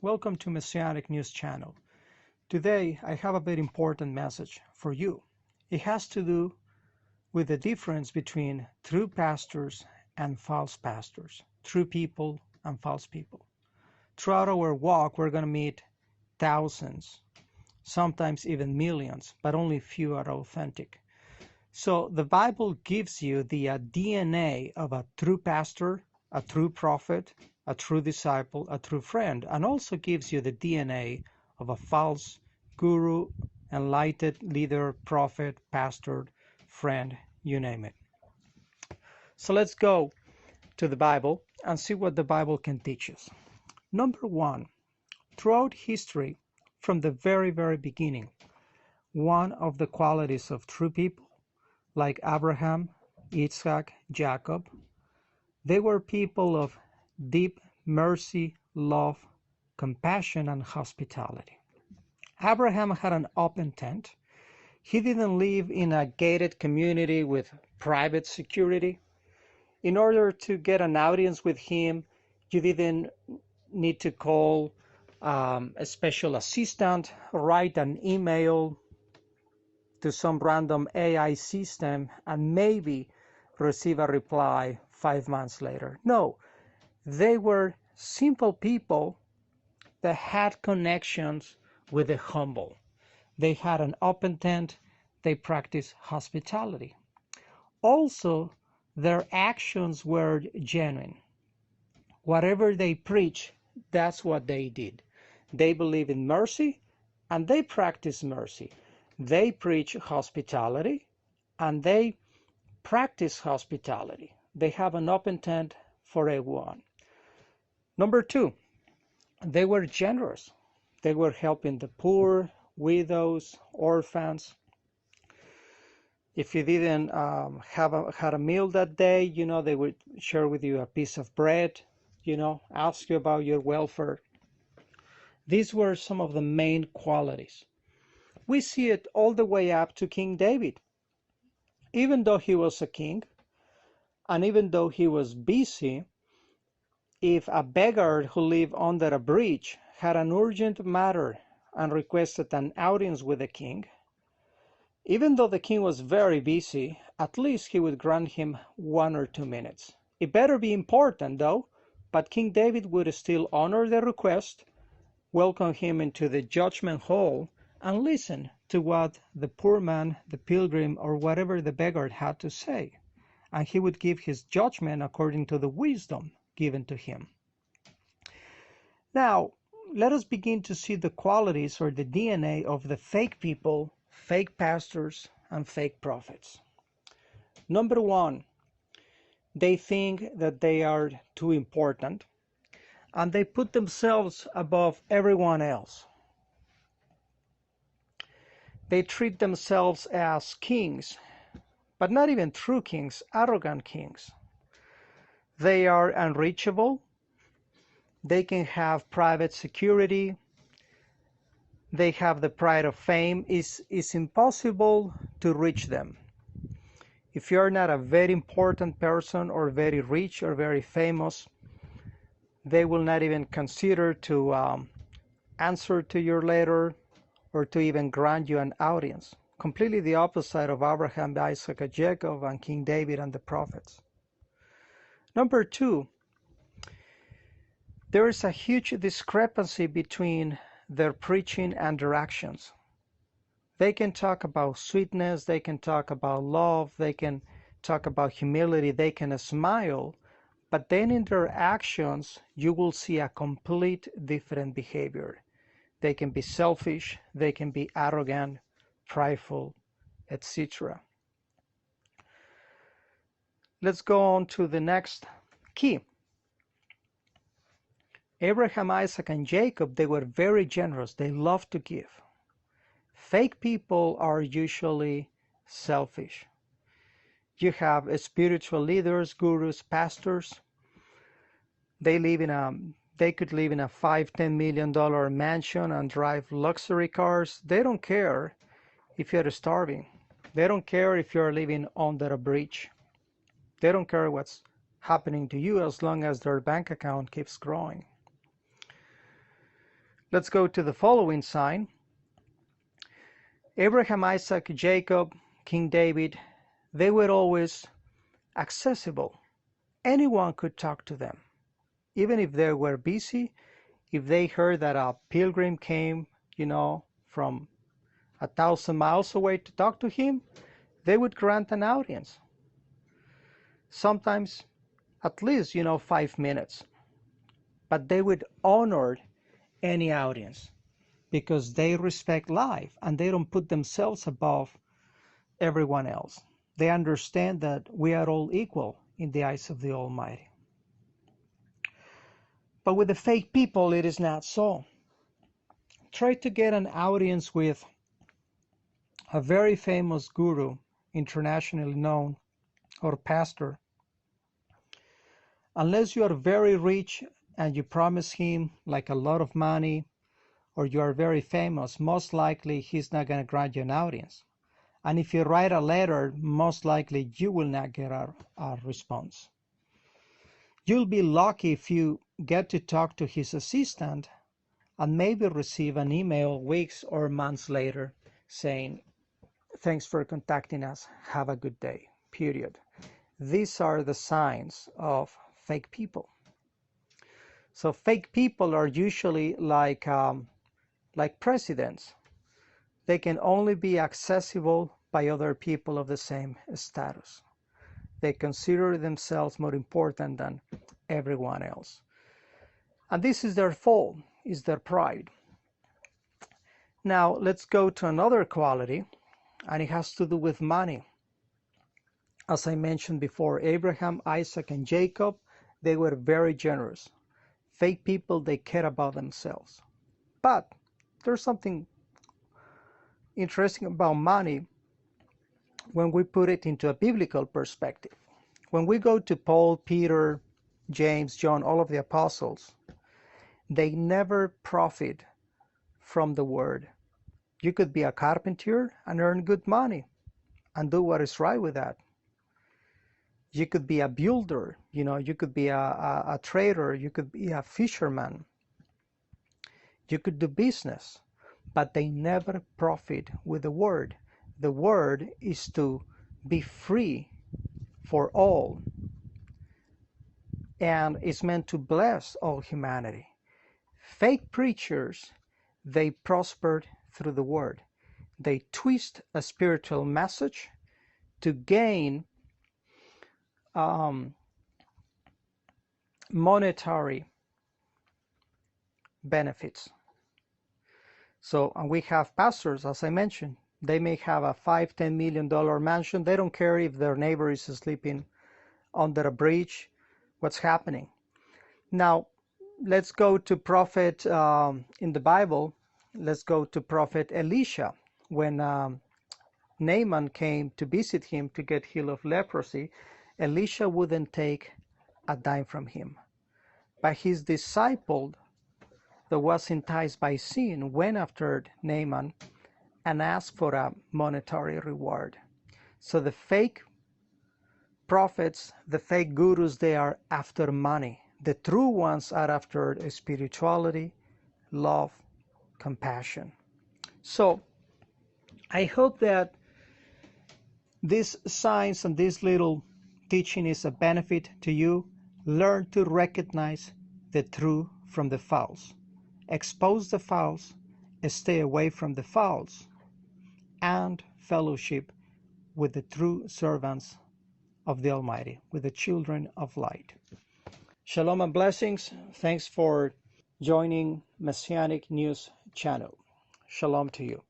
Welcome to Messianic News Channel. Today I have a very important message for you. It has to do with the difference between true pastors and false pastors, true people and false people. Throughout our walk we're going to meet thousands, sometimes even millions, but only few are authentic. So the Bible gives you the DNA of a true pastor, a true prophet, a true disciple, a true friend, and also gives you the DNA of a false guru, enlightened leader, prophet, pastor, friend, you name it. So let's go to the Bible and see what the Bible can teach us. Number one, throughout history, from the very, very beginning, one of the qualities of true people, like Abraham, Isaac, Jacob, they were people of deep mercy, love, compassion, and hospitality. Abraham had an open tent. He didn't live in a gated community with private security. In order to get an audience with him, you didn't need to call a special assistant, write an email to some random AI system, and maybe receive a reply 5 months later. No, they were simple people that had connections with the humble. They had an open tent. They practiced hospitality. Also, their actions were genuine. Whatever they preached, that's what they did. They believe in mercy, and they practice mercy. They preach hospitality, and they practice hospitality. They have an open tent for everyone. Number two, they were generous. They were helping the poor, widows, orphans. If you didn't had a meal that day, they would share with you a piece of bread, ask you about your welfare. These were some of the main qualities. We see it all the way up to King David. Even though he was a king, and even though he was busy, if a beggar who lived under a bridge had an urgent matter and requested an audience with the king, even though the king was very busy, at least he would grant him 1 or 2 minutes. It better be important, though, but King David would still honor the request, welcome him into the judgment hall, and listen to what the poor man, the pilgrim, or whatever the beggar had to say. And he would give his judgment according to the wisdom given to him. Now, let us begin to see the qualities or the DNA of the fake people, fake pastors, and fake prophets. Number one, they think that they are too important, and they put themselves above everyone else. They treat themselves as kings, but not even true kings, arrogant kings. They are unreachable. They can have private security. They have the pride of fame. It's impossible to reach them. If you're not a very important person or very rich or very famous, they will not even consider to answer to your letter or to even grant you an audience. Completely the opposite of Abraham, Isaac, and Jacob, and King David and the prophets. Number two, there is a huge discrepancy between their preaching and their actions. They can talk about sweetness, they can talk about love, they can talk about humility, they can smile, but then in their actions you will see a complete different behavior. They can be selfish, they can be arrogant, prideful, etc. Let's go on to the next key. Abraham, Isaac, and Jacob, they were very generous. They loved to give. Fake people are usually selfish. You have spiritual leaders, gurus, pastors. They could live in a $5-10 million mansion and drive luxury cars. They don't care if you're starving. They don't care if you're living under a bridge. They don't care what's happening to you as long as their bank account keeps growing. Let's go to the following sign. Abraham, Isaac, Jacob, King David, they were always accessible. Anyone could talk to them. Even if they were busy, if they heard that a pilgrim came, from 1,000 miles away to talk to him, they would grant an audience. Sometimes at least, 5 minutes. But they would honor any audience because they respect life and they don't put themselves above everyone else. They understand that we are all equal in the eyes of the Almighty. But with the fake people, it is not so. Try to get an audience with a very famous guru, internationally known, or pastor. Unless you are very rich and you promise him like a lot of money, or you are very famous, most likely he's not going to grant you an audience. And if you write a letter, most likely you will not get a response. You'll be lucky if you get to talk to his assistant and maybe receive an email weeks or months later saying, "Thanks for contacting us. Have a good day," period. These are the signs of fake people. So fake people are usually like presidents. They can only be accessible by other people of the same status. They consider themselves more important than everyone else. And this is their fault, is their pride. Now let's go to another quality, and it has to do with money. As I mentioned before, Abraham, Isaac, and Jacob, they were very generous. Fake people, they care about themselves. But there's something interesting about money when we put it into a biblical perspective. When we go to Paul, Peter, James, John, all of the apostles, they never profit from the word. You could be a carpenter and earn good money and do what is right with that. You could be a builder, you could be a trader, you could be a fisherman. You could do business, but they never profit with the word. The word is to be free for all, and it's meant to bless all humanity. Fake preachers, they prospered through the word. They twist a spiritual message to gain monetary benefits. So, and we have pastors, as I mentioned, they may have a $5-10 million mansion. They don't care if their neighbor is sleeping under a bridge, what's happening. Now, let's go to prophet in the Bible. Let's go to prophet Elisha. When Naaman came to visit him to get healed of leprosy, Elisha wouldn't take a dime from him. But his disciple that was enticed by sin went after Naaman and asked for a monetary reward. So the fake prophets, the fake gurus, they are after money. The true ones are after spirituality, love, compassion. So I hope that these signs and this little teaching is a benefit to you. Learn to recognize the true from the false. Expose the false, stay away from the false, and fellowship with the true servants of the Almighty, with the children of light. Shalom and blessings. Thanks for joining Messianic News Channel. Shalom to you.